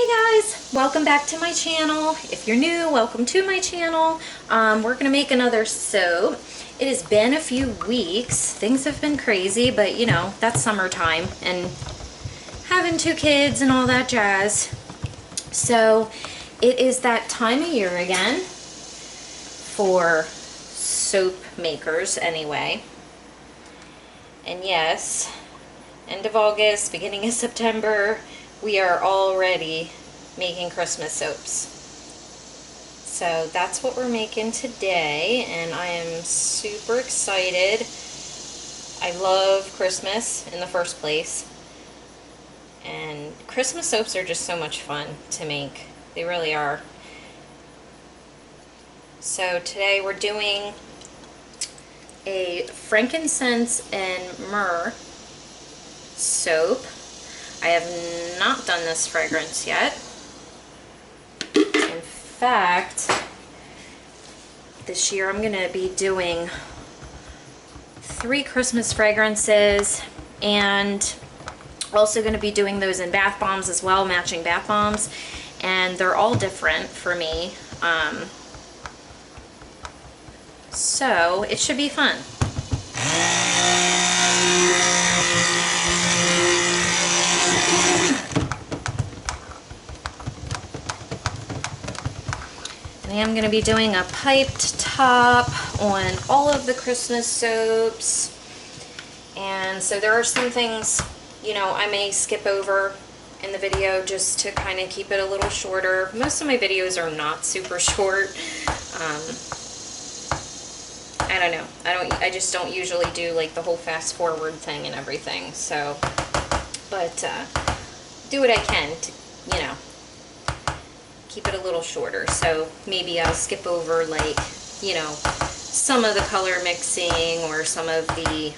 Hey guys, welcome back to my channel. If you're new, welcome to my channel. We're gonna make another soap. It has been a few weeks. Things have been crazy, but you know, that's summertime and having two kids and all that jazz. So it is that time of year again for soap makers anyway. And yes, end of August, beginning of September, we are already making Christmas soaps. So that's what we're making today, and I am super excited. I love Christmas in the first place, and Christmas soaps are just so much fun to make. They really are. So today we're doing a frankincense and myrrh soap. I have not done this fragrance yet. In fact, this year I'm going to be doing 3 Christmas fragrances, and also going to be doing those in bath bombs as well, matching bath bombs, and they're all different for me. So it should be fun. I am going to be doing a piped top on all of the Christmas soaps, and so there are some things, you know, I may skip over in the video just to kind of keep it a little shorter. Most of my videos are not super short. I don't know. I just don't usually do like the whole fast forward thing and everything. So, but do what I can to, you know, keep it a little shorter. So maybe I'll skip over, like, you know, some of the color mixing or some of the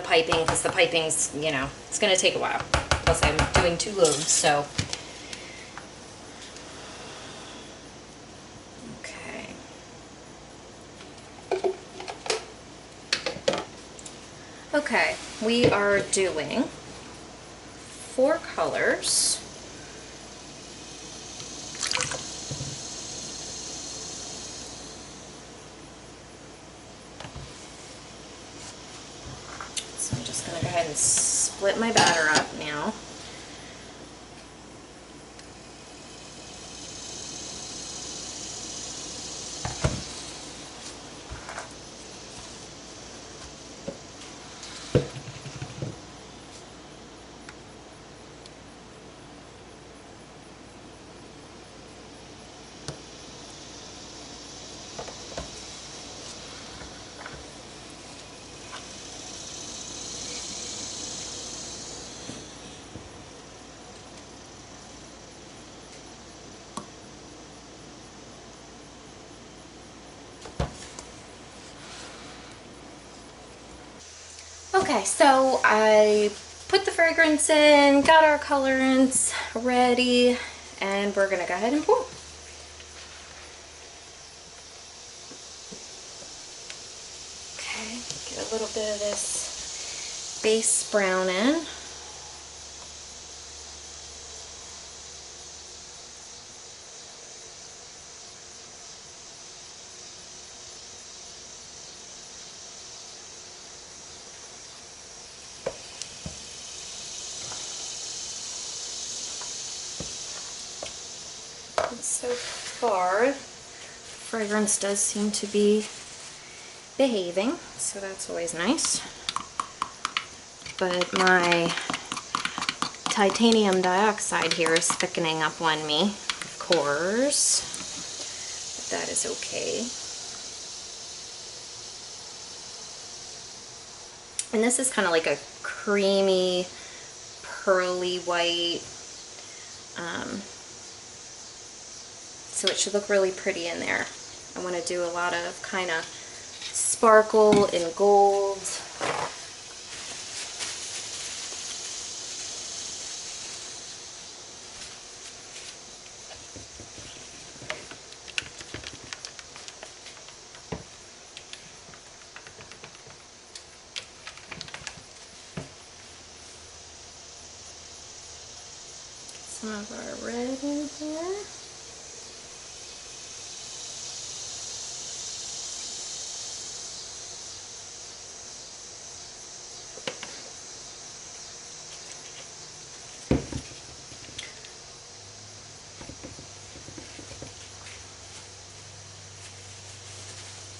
piping, because the piping's, you know, it's going to take a while. Plus I'm doing 2 loads, so. Okay. Okay, we are doing 4 colors. So I'm just going to go ahead and split my batter up now. Okay, so I put the fragrance in, got our colorants ready, and we're gonna go ahead and pour. Okay, get a little bit of this base brown in. So far, fragrance does seem to be behaving, so that's always nice. But my titanium dioxide here is thickening up on me, of course, but that is okay. And this is kind of like a creamy, pearly white, so it should look really pretty in there. I want to do a lot of kind of sparkle and gold. some of our red in here.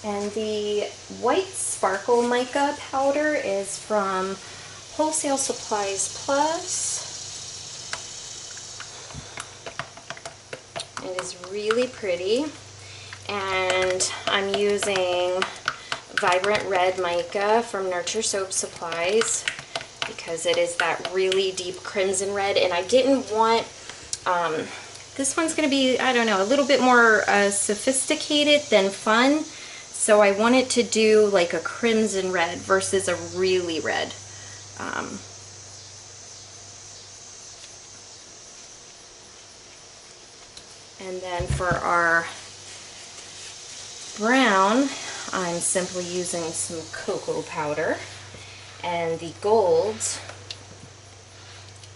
And the white sparkle mica powder is from Wholesale Supplies Plus. It is really pretty. And I'm using Vibrant Red Mica from Nurture Soap Supplies because it is that really deep crimson red. And I didn't want, this one's going to be, I don't know, a little bit more sophisticated than fun. So I wanted to do like a crimson red versus a really red. And then for our brown, I'm simply using some cocoa powder. And the gold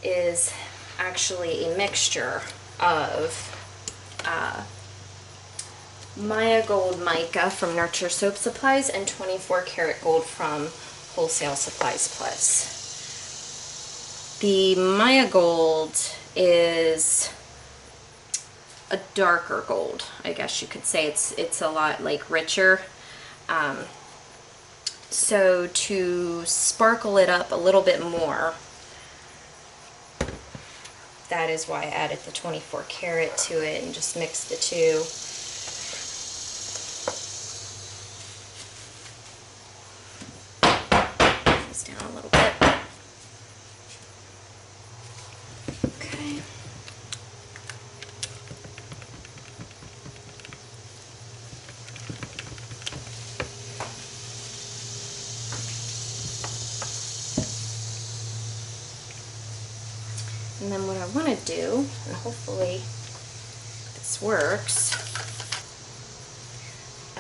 is actually a mixture of Maya Gold Mica from Nurture Soap Supplies and 24 karat gold from Wholesale Supplies Plus. The Maya Gold is a darker gold, I guess you could say. It's a lot like richer. So to sparkle it up a little bit more, that is why I added the 24 karat to it and just mixed the two. Down a little bit. Okay. And then what I want to do, and hopefully this works.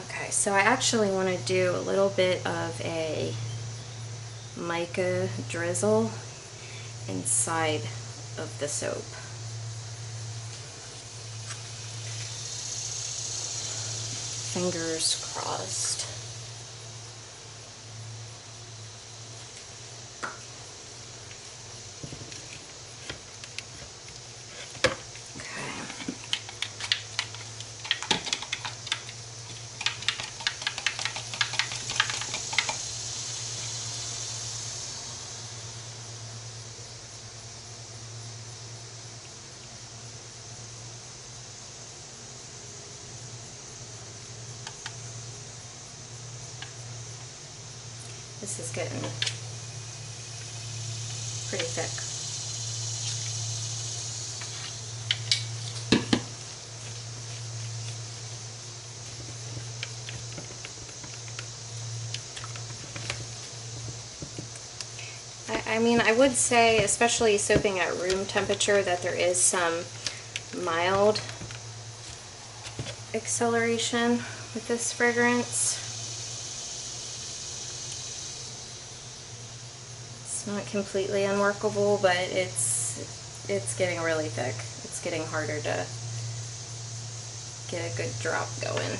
Okay, so I actually want to do a little bit of a mica drizzle inside of the soap. Fingers crossed. This is getting pretty thick. I mean, I would say, especially soaping at room temperature, that there is some mild acceleration with this fragrance. It's not completely unworkable, but it's getting really thick. It's getting harder to get a good drop going.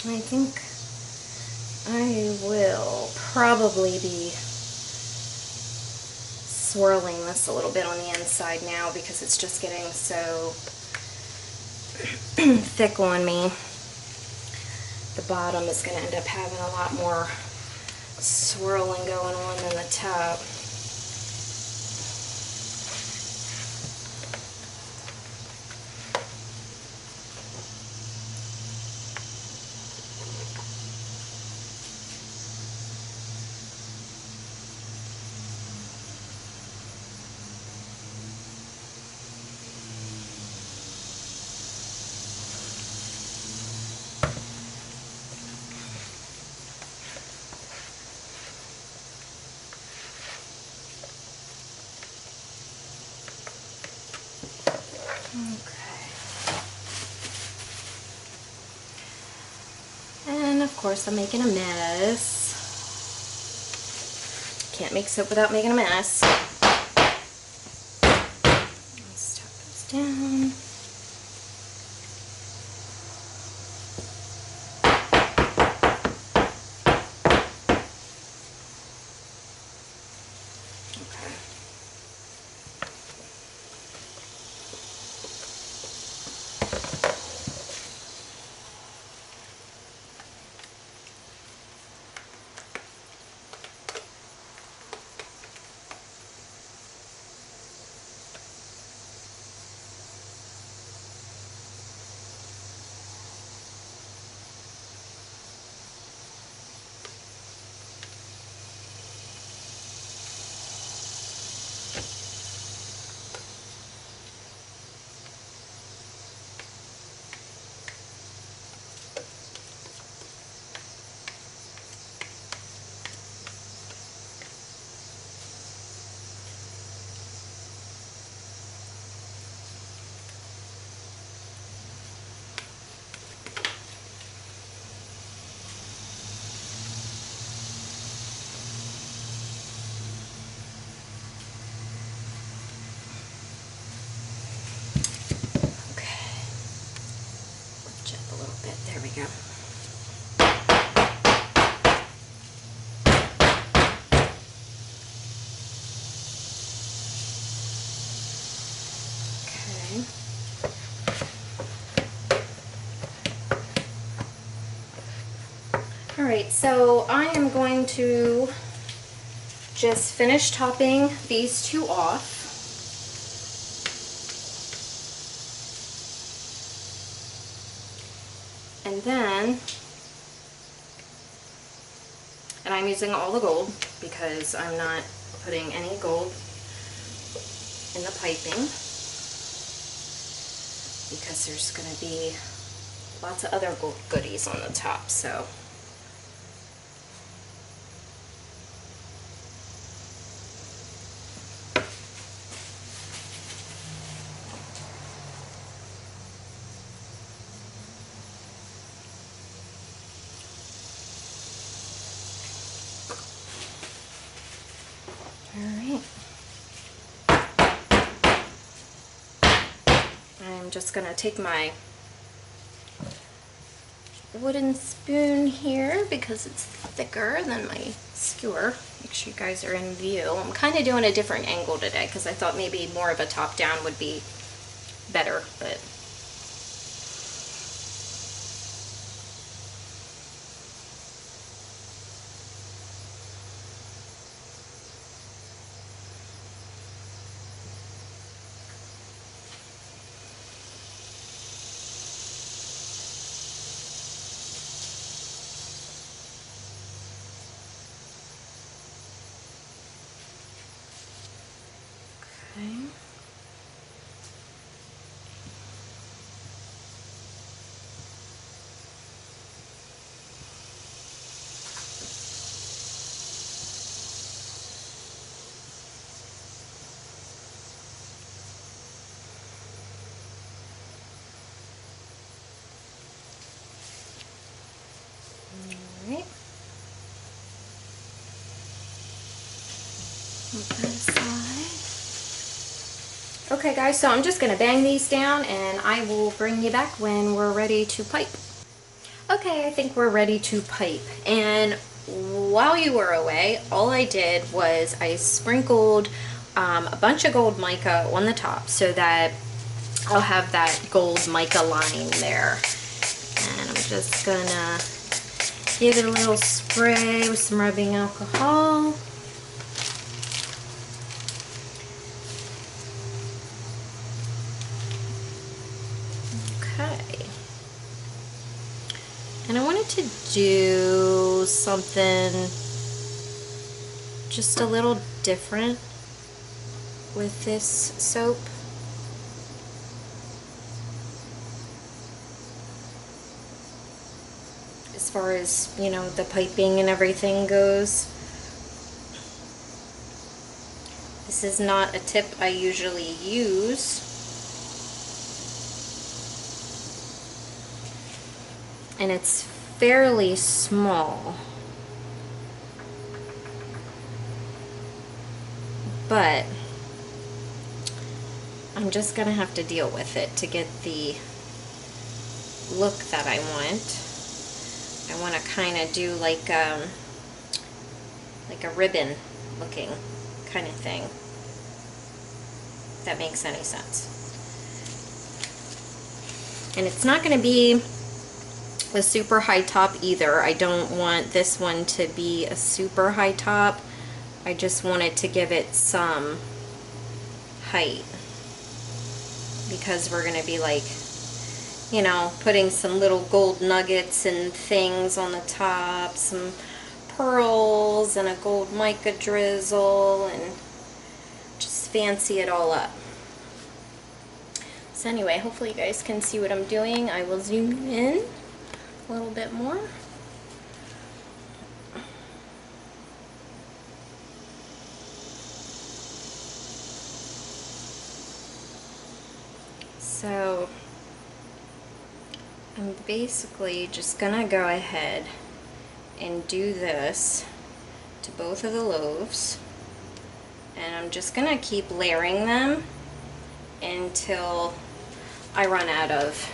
I think I will probably be swirling this a little bit on the inside now because it's just getting so thick on me. The bottom is going to end up having a lot more swirling going on than the top. Okay. And of course I'm making a mess. Can't make soap without making a mess. Let's tuck this down. There we go. Okay. All right, so I am going to just finish topping these two off. And then, and I'm using all the gold because I'm not putting any gold in the piping because there's going to be lots of other gold goodies on the top, so. I'm just going to take my wooden spoon here because it's thicker than my skewer. Make sure you guys are in view. I'm kind of doing a different angle today because I thought maybe more of a top down would be better, but okay. Alright. Move that aside. Okay guys, so I'm just going to bang these down and I will bring you back when we're ready to pipe. Okay, I think we're ready to pipe. And while you were away, all I did was I sprinkled a bunch of gold mica on the top so that I'll have that gold mica line there. And I'm just gonna give it a little spray with some rubbing alcohol. Okay. And I wanted to do something just a little different with this soap. As far as, you know, the piping and everything goes. This is not a tip I usually use. and it's fairly small. But I'm just gonna have to deal with it to get the look that I want. I want to kind of do like a ribbon looking kind of thing, if that makes any sense. And it's not going to be a super high top either. I don't want this one to be a super high top. I just want it to give it some height, because we're going to be like, you know, putting some little gold nuggets and things on the top, some pearls and a gold mica drizzle, and just fancy it all up. So anyway, hopefully you guys can see what I'm doing. I will zoom in a little bit more. So I'm basically just gonna go ahead and do this to both of the loaves, and I'm just gonna keep layering them until I run out of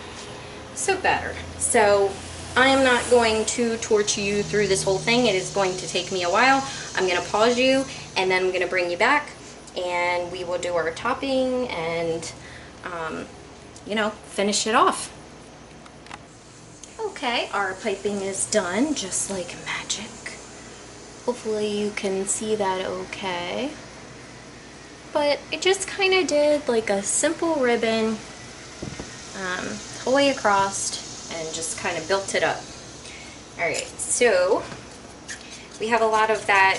soap batter. So I am not going to torch you through this whole thing. It is going to take me a while. I'm gonna pause you, and then I'm gonna bring you back, and we will do our topping and you know, finish it off. Okay, our piping is done, just like magic. Hopefully you can see that okay. But it just kind of did like a simple ribbon whole way across, and just kind of built it up. Alright, so we have a lot of that,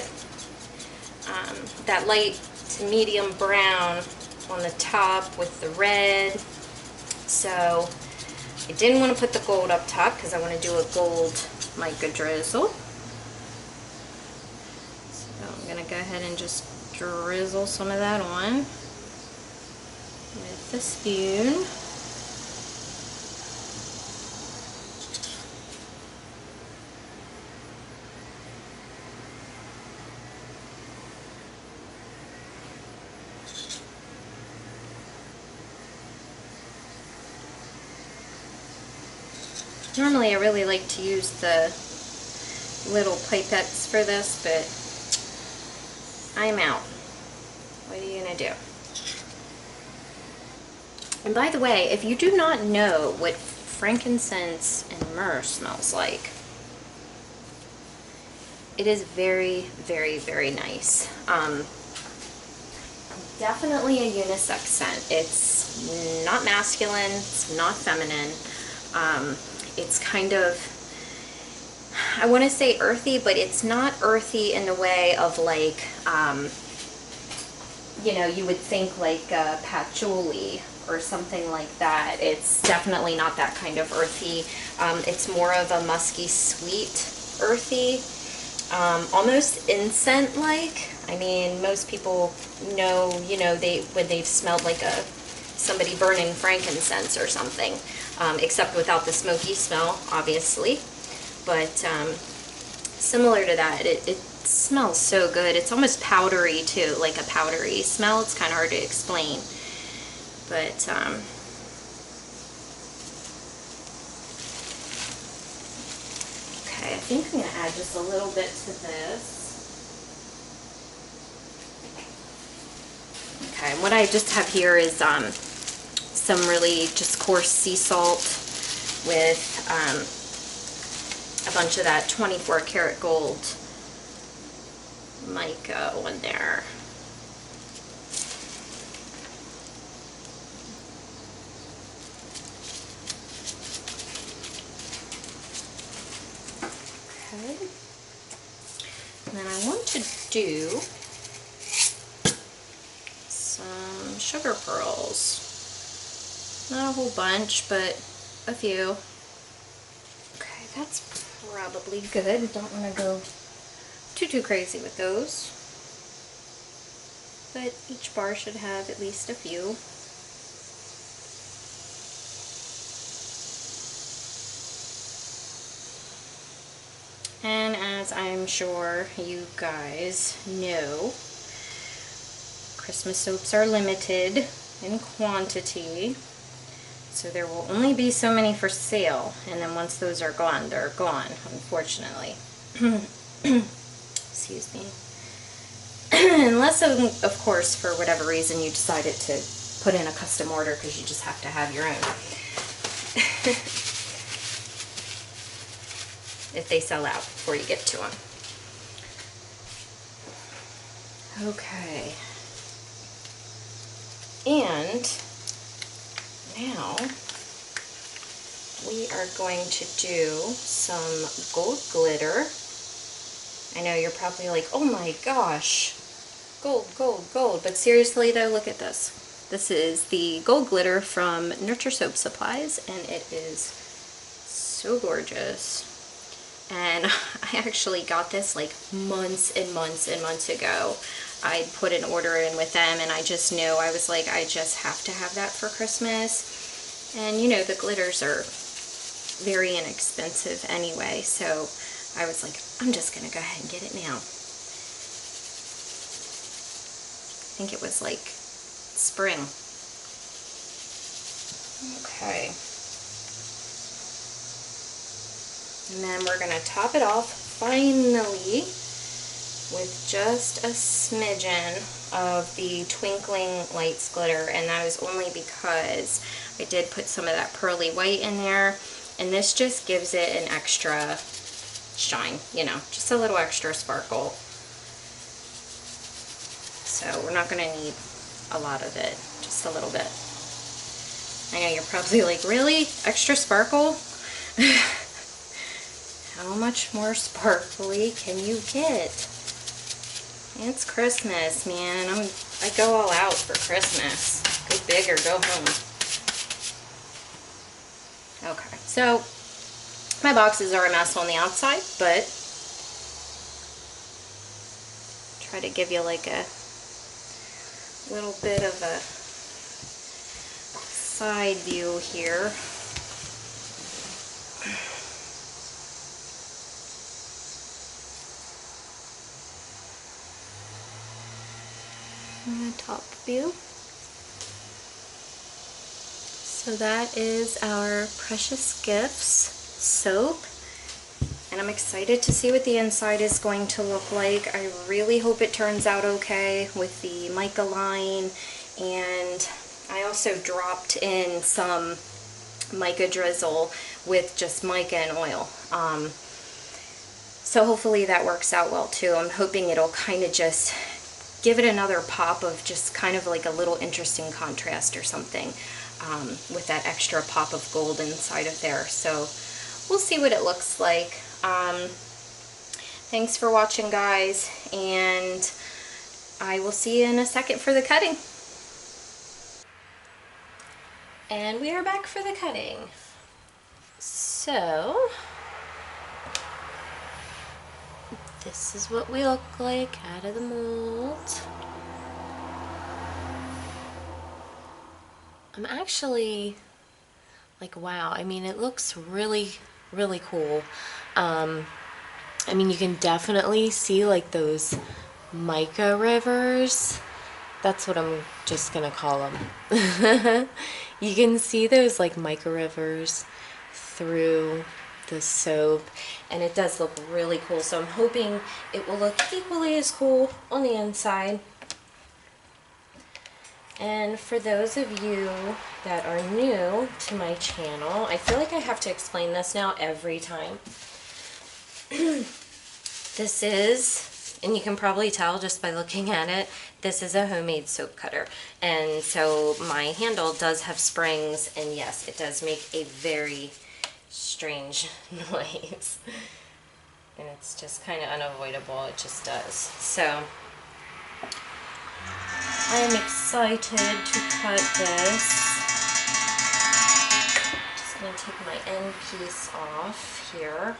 that light to medium brown on the top with the red. So I didn't want to put the gold up top because I want to do a gold mica drizzle. So I'm going to go ahead and just drizzle some of that on with the spoon. Normally I really like to use the little pipettes for this, but I'm out. What are you gonna do? And by the way, if you do not know what frankincense and myrrh smells like, it is very, very, very nice. Definitely a unisex scent. It's not masculine, it's not feminine. It's kind of, I want to say earthy, but it's not earthy in the way of like, you know, you would think like patchouli or something like that. It's definitely not that kind of earthy. It's more of a musky, sweet, earthy, almost incense-like. I mean, most people know, you know, when they've smelled like somebody burning frankincense or something. Except without the smoky smell, obviously. But similar to that, it smells so good. It's almost powdery too, like a powdery smell. It's kind of hard to explain. But okay, I think I'm going to add just a little bit to this. Okay, and what I just have here is some really just coarse sea salt with a bunch of that 24 karat gold mica on there. Okay. And then I want to do some sugar pearls. Not a whole bunch, but a few. Okay, that's probably good. Don't want to go too crazy with those. But each bar should have at least a few. sure you guys know, Christmas soaps are limited in quantity, so there will only be so many for sale, and then once those are gone, they're gone, unfortunately. Excuse me. Unless, of course, for whatever reason you decided to put in a custom order because you just have to have your own. If they sell out before you get to them. Okay. And now we are going to do some gold glitter. I know you're probably like, oh my gosh, gold, gold, gold. But seriously though, look at this. This is the gold glitter from Nurture Soap Supplies, and it is so gorgeous. And I actually got this like months and months and months ago. I put an order in with them, and I just knew, I was like, I just have to have that for Christmas. And you know, the glitters are very inexpensive anyway, so I was like, I'm just gonna go ahead and get it now. I think it was like spring. Okay. And then we're going to top it off finally with just a smidgen of the Twinkling Lights glitter, and that is only because I did put some of that pearly white in there, and this just gives it an extra shine, you know, just a little extra sparkle. So we're not going to need a lot of it, just a little bit. I know you're probably like, really? Extra sparkle? How much more sparkly can you get? It's Christmas, man. I go all out for Christmas. Go big or go home. Okay, so my boxes are a mess on the outside, but try to give you like a little bit of a side view here. And the top view. So that is our Precious Gifts soap, and I'm excited to see what the inside is going to look like. I really hope it turns out okay with the mica line, and I also dropped in some mica drizzle with just mica and oil. So hopefully that works out well too. I'm hoping it'll kind of just give it another pop of just kind of like a little interesting contrast or something, with that extra pop of gold inside of there. So we'll see what it looks like. Thanks for watching, guys, and I will see you in a second for the cutting. And we are back for the cutting. So this is what we look like out of the mold. I'm actually like, wow, I mean, it looks really, really cool. I mean, you can definitely see like those mica rivers. That's what I'm just gonna call them. You can see those like mica rivers through the soap, and it does look really cool. So I'm hoping it will look equally as cool on the inside. And for those of you that are new to my channel, I feel like I have to explain this now every time. This is, and you can probably tell just by looking at it, this is a homemade soap cutter. And so my handle does have springs, and yes, it does make a very strange noise. And it's just kind of unavoidable, it just does. So I am excited to cut this. Just going to take my end piece off here.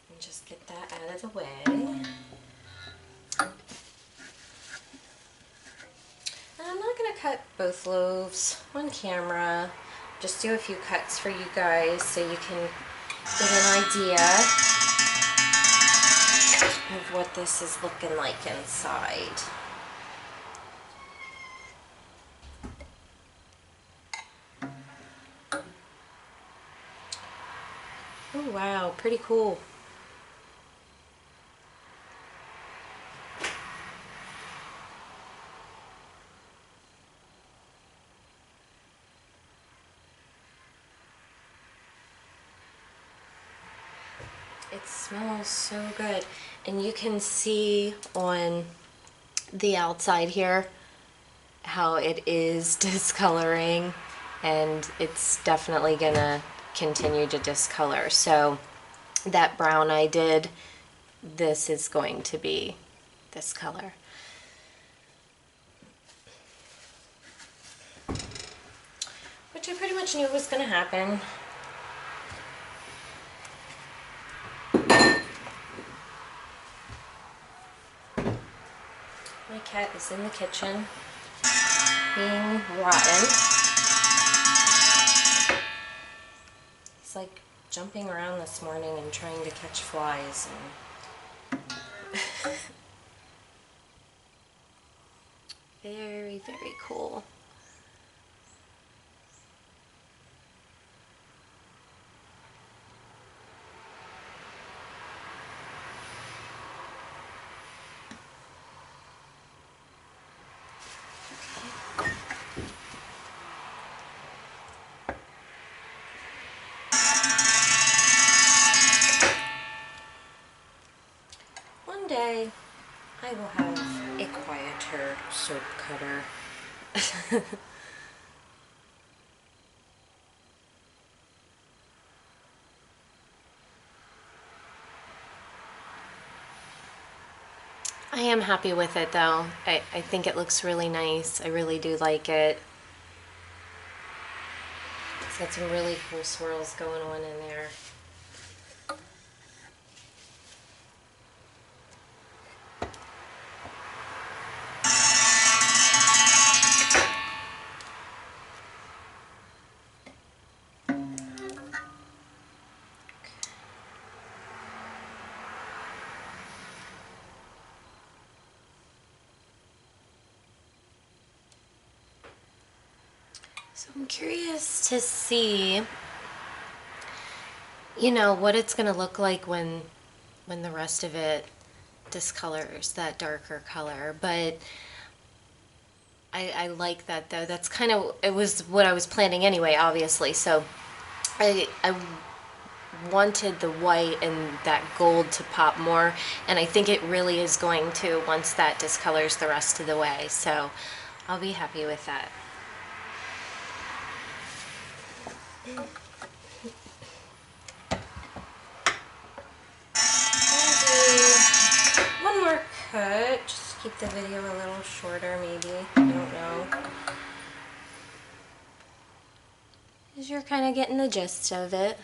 And just get that out of the way. And I'm not going to cut both loaves on camera. Just do a few cuts for you guys so you can get an idea of what this is looking like inside. Oh wow, pretty cool. It smells so good, and you can see on the outside here how it is discoloring, and it's definitely gonna continue to discolor. So that brown I did, this is going to be this color. Which I pretty much knew was gonna happen. My cat is in the kitchen being rotten. He's like jumping around this morning and trying to catch flies. And very, very cool. One day I will have a quieter soap cutter. I am happy with it though. I think it looks really nice. I really do like it. It's got some really cool swirls going on in there. So I'm curious to see, you know, what it's going to look like when the rest of it discolors that darker color. But I like that though. That's kind of, it was what I was planning anyway, obviously. So I wanted the white and that gold to pop more, and I think it really is going to once that discolors the rest of the way. So I'll be happy with that. One more cut, just to keep the video a little shorter maybe, I don't know. Because you're kind of getting the gist of it,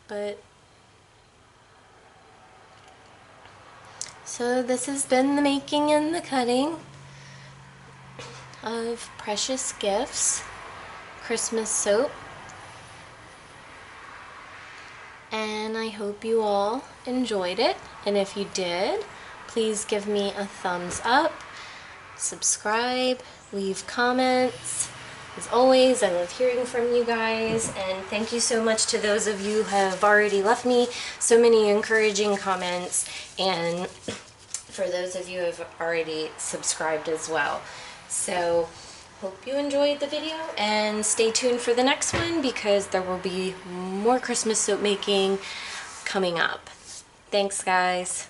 but... So this has been the making and the cutting of Precious Gifts Christmas soap. And I hope you all enjoyed it, and if you did, please give me a thumbs up, subscribe, leave comments. As always, I love hearing from you guys, and thank you so much to those of you who have already left me so many encouraging comments, and for those of you who have already subscribed as well. So hope you enjoyed the video, and stay tuned for the next one because there will be more Christmas soap making coming up. Thanks, guys.